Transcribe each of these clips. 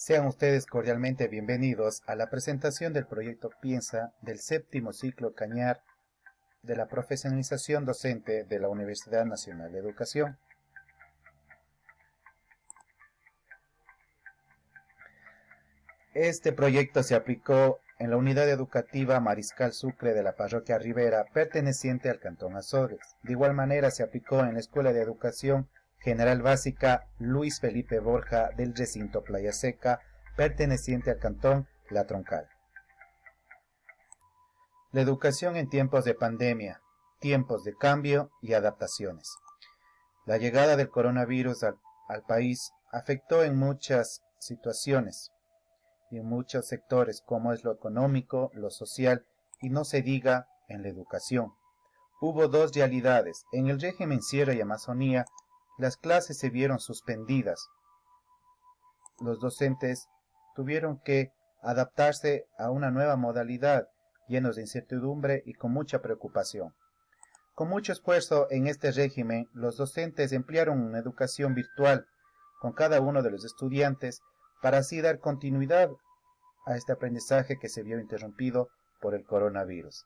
Sean ustedes cordialmente bienvenidos a la presentación del proyecto Piensa del séptimo ciclo Cañar de la profesionalización docente de la Universidad Nacional de Educación. Este proyecto se aplicó en la unidad educativa Mariscal Sucre de la parroquia Rivera, perteneciente al cantón Azores. De igual manera se aplicó en la Escuela de Educación General Básica Luis Felipe Borja del recinto Playa Seca, perteneciente al cantón La Troncal. La educación en tiempos de pandemia, tiempos de cambio y adaptaciones. La llegada del coronavirus al país afectó en muchas situaciones y en muchos sectores, como es lo económico, lo social y no se diga en la educación. Hubo dos realidades. En el régimen Sierra y Amazonía, las clases se vieron suspendidas. Los docentes tuvieron que adaptarse a una nueva modalidad, llenos de incertidumbre y con mucha preocupación. Con mucho esfuerzo en este régimen, los docentes emplearon una educación virtual con cada uno de los estudiantes para así dar continuidad a este aprendizaje que se vio interrumpido por el coronavirus.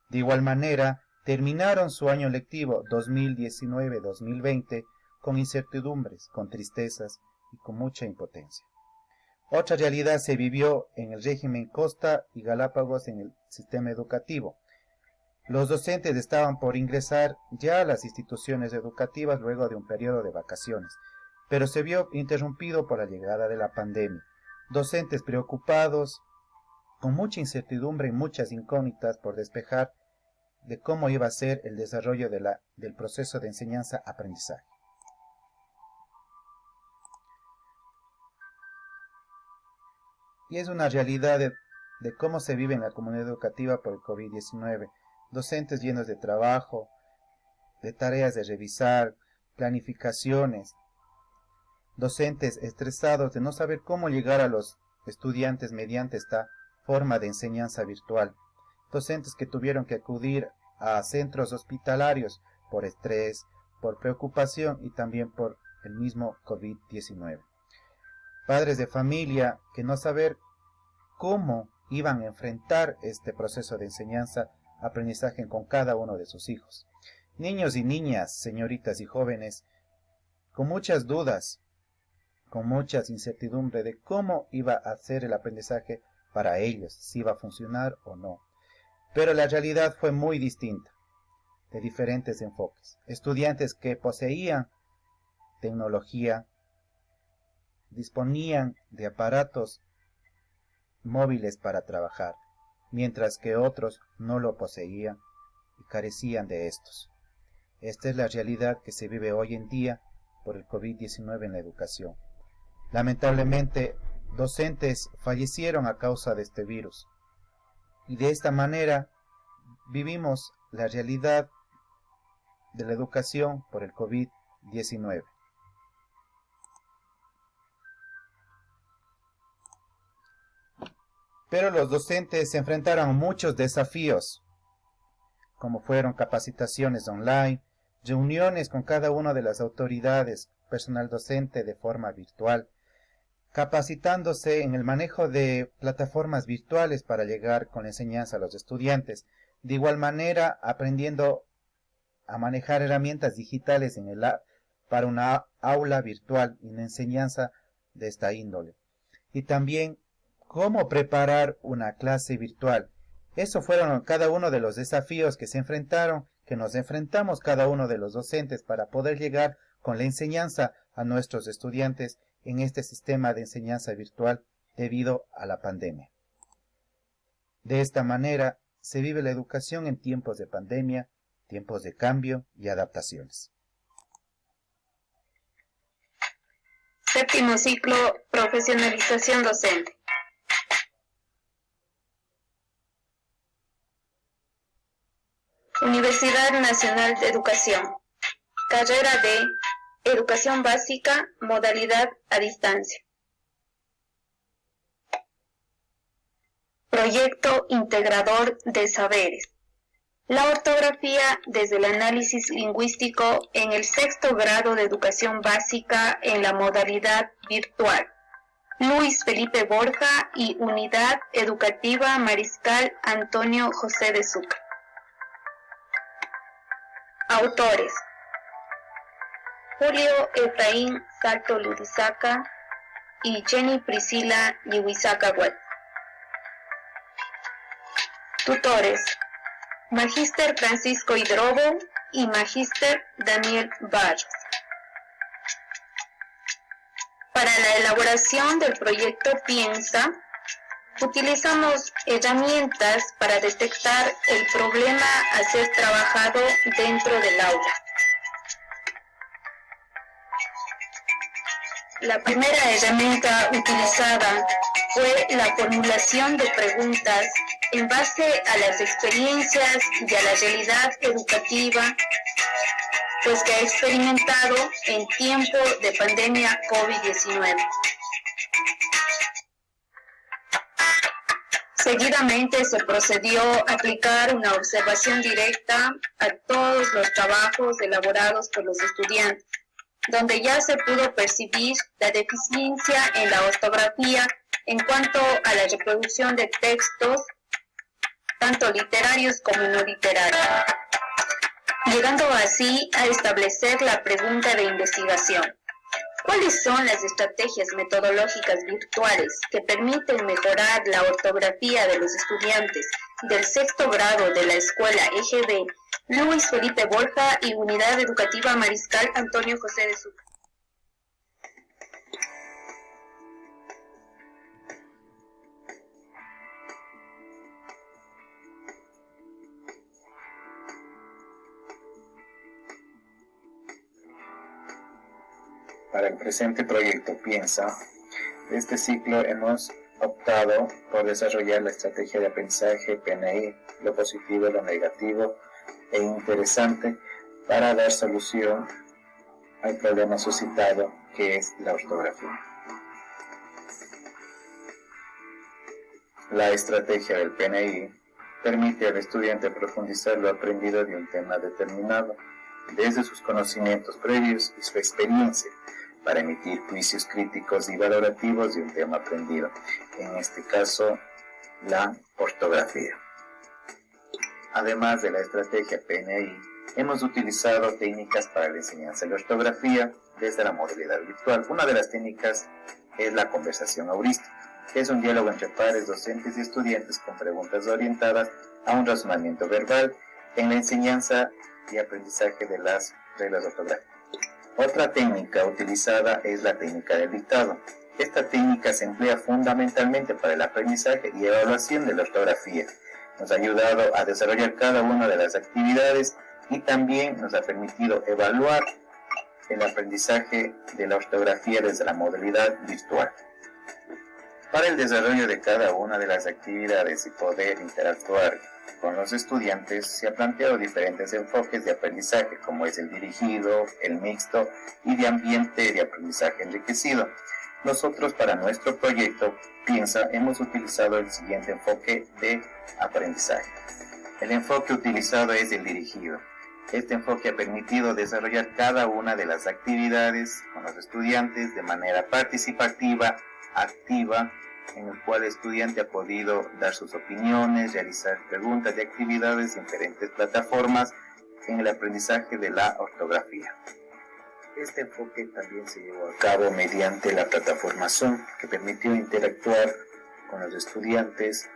De igual manera, terminaron su año lectivo 2019-2020 con incertidumbres, con tristezas y con mucha impotencia. Otra realidad se vivió en el régimen Costa y Galápagos en el sistema educativo. Los docentes estaban por ingresar ya a las instituciones educativas luego de un periodo de vacaciones, pero se vio interrumpido por la llegada de la pandemia. Docentes preocupados, con mucha incertidumbre y muchas incógnitas por despejar de cómo iba a ser el desarrollo del proceso de enseñanza-aprendizaje. Y es una realidad de cómo se vive en la comunidad educativa por el COVID-19. Docentes llenos de trabajo, de tareas de revisar, planificaciones. Docentes estresados de no saber cómo llegar a los estudiantes mediante esta forma de enseñanza virtual. Docentes que tuvieron que acudir a centros hospitalarios por estrés, por preocupación y también por el mismo COVID-19. Padres de familia que no saber cómo iban a enfrentar este proceso de enseñanza-aprendizaje con cada uno de sus hijos. Niños y niñas, señoritas y jóvenes, con muchas dudas, con muchas incertidumbres de cómo iba a ser el aprendizaje para ellos, si iba a funcionar o no. Pero la realidad fue muy distinta, de diferentes enfoques. Estudiantes que poseían tecnología, disponían de aparatos móviles para trabajar, mientras que otros no lo poseían y carecían de estos. Esta es la realidad que se vive hoy en día por el COVID-19 en la educación. Lamentablemente, docentes fallecieron a causa de este virus. Y de esta manera vivimos la realidad de la educación por el COVID-19. Pero los docentes se enfrentaron a muchos desafíos, como fueron capacitaciones online, reuniones con cada una de las autoridades, personal docente de forma virtual, capacitándose en el manejo de plataformas virtuales para llegar con la enseñanza a los estudiantes. De igual manera, aprendiendo a manejar herramientas digitales para una aula virtual y una enseñanza de esta índole. Y también cómo preparar una clase virtual. Esos fueron cada uno de los desafíos que se enfrentaron, que nos enfrentamos cada uno de los docentes para poder llegar con la enseñanza a nuestros estudiantes en este sistema de enseñanza virtual debido a la pandemia. De esta manera se vive la educación en tiempos de pandemia, tiempos de cambio y adaptaciones. Séptimo ciclo, profesionalización docente. Universidad Nacional de Educación. Carrera de Educación Básica, modalidad a distancia. Proyecto integrador de saberes. La ortografía desde el análisis lingüístico en el 6º grado de educación básica en la modalidad virtual. Luis Felipe Borja y Unidad Educativa Mariscal Antonio José de Sucre. Autores: Julio Efraín Salto Ludizaca y Jenny Priscila Yihuizaca Huet. Tutores: Magíster Francisco Hidrobo y Magíster Daniel Barros. Para la elaboración del proyecto Piensa, utilizamos herramientas para detectar el problema a ser trabajado dentro del aula. La primera herramienta utilizada fue la formulación de preguntas en base a las experiencias y a la realidad educativa pues que ha experimentado en tiempo de pandemia COVID-19. Seguidamente se procedió a aplicar una observación directa a todos los trabajos elaborados por los estudiantes, donde ya se pudo percibir la deficiencia en la ortografía en cuanto a la reproducción de textos, tanto literarios como no literarios, llegando así a establecer la pregunta de investigación. ¿Cuáles son las estrategias metodológicas virtuales que permiten mejorar la ortografía de los estudiantes del sexto grado de la Escuela EGB Luis Felipe Borja y Unidad Educativa Mariscal Antonio José de Sucre? Para el presente proyecto Piensa, de este ciclo hemos optado por desarrollar la estrategia de aprendizaje PNI, lo positivo, lo negativo e interesante, para dar solución al problema suscitado que es la ortografía. La estrategia del PNI permite al estudiante profundizar lo aprendido de un tema determinado, desde sus conocimientos previos y su experiencia, para emitir juicios críticos y valorativos de un tema aprendido, en este caso, la ortografía. Además de la estrategia PNI, hemos utilizado técnicas para la enseñanza de la ortografía desde la modalidad virtual. Una de las técnicas es la conversación heurística, que es un diálogo entre pares, docentes y estudiantes con preguntas orientadas a un razonamiento verbal en la enseñanza y aprendizaje de las reglas ortográficas. Otra técnica utilizada es la técnica del dictado. Esta técnica se emplea fundamentalmente para el aprendizaje y evaluación de la ortografía. Nos ha ayudado a desarrollar cada una de las actividades y también nos ha permitido evaluar el aprendizaje de la ortografía desde la modalidad virtual. Para el desarrollo de cada una de las actividades y poder interactuar con los estudiantes, se han planteado diferentes enfoques de aprendizaje, como es el dirigido, el mixto y de ambiente de aprendizaje enriquecido. Nosotros, para nuestro proyecto Piensa, hemos utilizado el siguiente enfoque de aprendizaje. El enfoque utilizado es el dirigido. Este enfoque ha permitido desarrollar cada una de las actividades con los estudiantes de manera participativa, activa, en el cual el estudiante ha podido dar sus opiniones, realizar preguntas y actividades en diferentes plataformas en el aprendizaje de la ortografía. Este enfoque también se llevó a cabo mediante la plataforma Zoom, que permitió interactuar con los estudiantes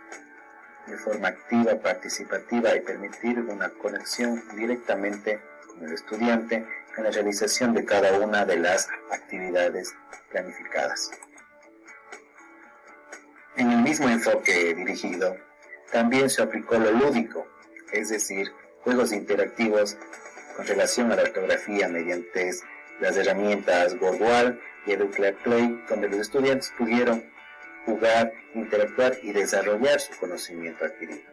de forma activa, participativa y permitir una conexión directamente con el estudiante en la realización de cada una de las actividades planificadas. En el mismo enfoque dirigido, también se aplicó lo lúdico, es decir, juegos interactivos con relación a la ortografía mediante las herramientas Wordwall y EduClassplay, donde los estudiantes pudieron jugar, interactuar y desarrollar su conocimiento adquirido.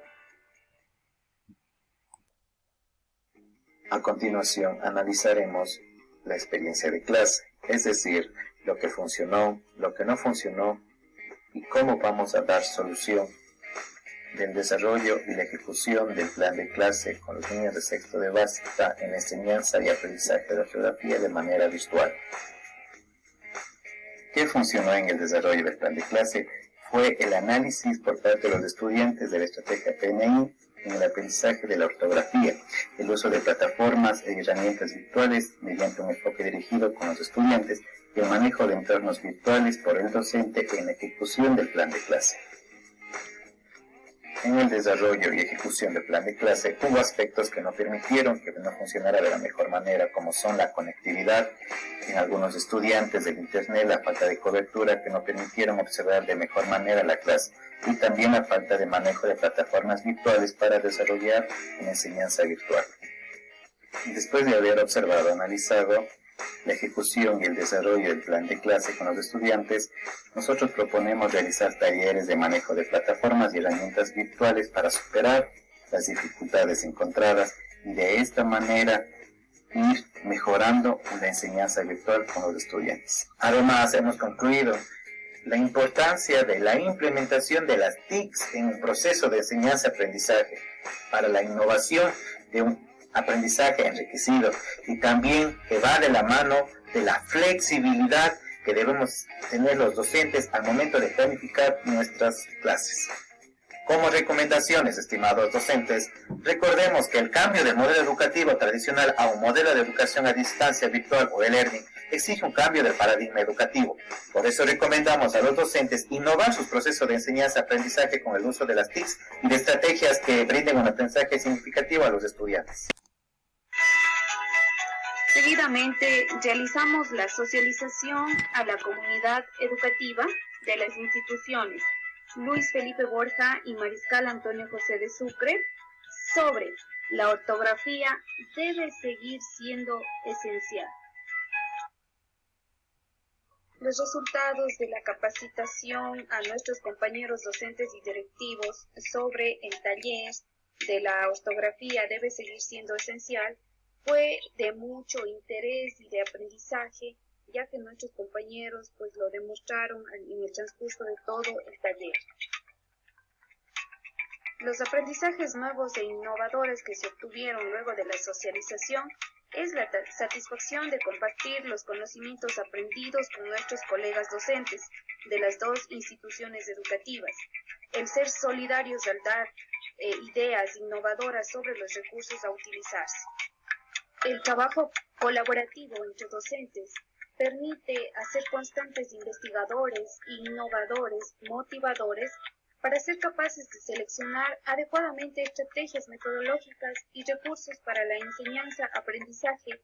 A continuación, analizaremos la experiencia de clase, es decir, lo que funcionó, lo que no funcionó, y cómo vamos a dar solución del desarrollo y la ejecución del plan de clase con los niños de sexto de básica en la enseñanza y aprendizaje de ortografía de manera virtual. ¿Qué funcionó en el desarrollo del plan de clase? Fue el análisis por parte de los estudiantes de la estrategia PNI en el aprendizaje de la ortografía, el uso de plataformas e herramientas virtuales mediante un enfoque dirigido con los estudiantes y el manejo de entornos virtuales por el docente en la ejecución del plan de clase. En el desarrollo y ejecución del plan de clase hubo aspectos que no permitieron que no funcionara de la mejor manera, como son la conectividad en algunos estudiantes del internet, la falta de cobertura que no permitieron observar de mejor manera la clase y también la falta de manejo de plataformas virtuales para desarrollar una enseñanza virtual. Después de haber observado, analizado la ejecución y el desarrollo del plan de clase con los estudiantes, nosotros proponemos realizar talleres de manejo de plataformas y herramientas virtuales para superar las dificultades encontradas y de esta manera ir mejorando la enseñanza virtual con los estudiantes. Además, hemos concluido la importancia de la implementación de las TICs en un proceso de enseñanza-aprendizaje para la innovación de un aprendizaje enriquecido y también que va de la mano de la flexibilidad que debemos tener los docentes al momento de planificar nuestras clases. Como recomendaciones, estimados docentes, recordemos que el cambio del modelo educativo tradicional a un modelo de educación a distancia virtual o e-learning exige un cambio del paradigma educativo. Por eso recomendamos a los docentes innovar sus procesos de enseñanza-aprendizaje con el uso de las TICs y de estrategias que brinden un aprendizaje significativo a los estudiantes. Seguidamente, realizamos la socialización a la comunidad educativa de las instituciones Luis Felipe Borja y Mariscal Antonio José de Sucre sobre la ortografía debe seguir siendo esencial. Los resultados de la capacitación a nuestros compañeros docentes y directivos sobre el taller de la ortografía debe seguir siendo esencial fue de mucho interés y de aprendizaje, ya que nuestros compañeros pues lo demostraron en el transcurso de todo el taller. Los aprendizajes nuevos e innovadores que se obtuvieron luego de la socialización es la satisfacción de compartir los conocimientos aprendidos con nuestros colegas docentes de las dos instituciones educativas, el ser solidarios al dar ideas innovadoras sobre los recursos a utilizarse. El trabajo colaborativo entre docentes permite hacer constantes investigadores, innovadores, motivadores, para ser capaces de seleccionar adecuadamente estrategias metodológicas y recursos para la enseñanza-aprendizaje,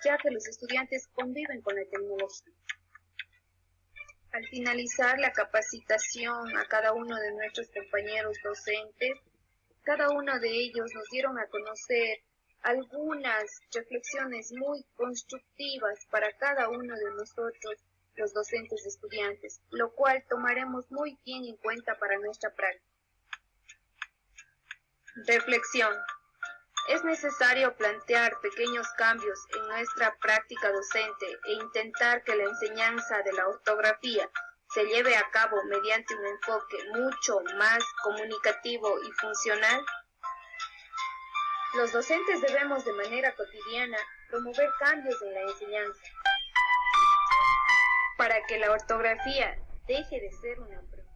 ya que los estudiantes conviven con la tecnología. Al finalizar la capacitación a cada uno de nuestros compañeros docentes, cada uno de ellos nos dieron a conocer algunas reflexiones muy constructivas para cada uno de nosotros, los docentes estudiantes, lo cual tomaremos muy bien en cuenta para nuestra práctica. Reflexión. Es necesario plantear pequeños cambios en nuestra práctica docente e intentar que la enseñanza de la ortografía se lleve a cabo mediante un enfoque mucho más comunicativo y funcional. Los docentes debemos de manera cotidiana promover cambios en la enseñanza para que la ortografía deje de ser una prueba.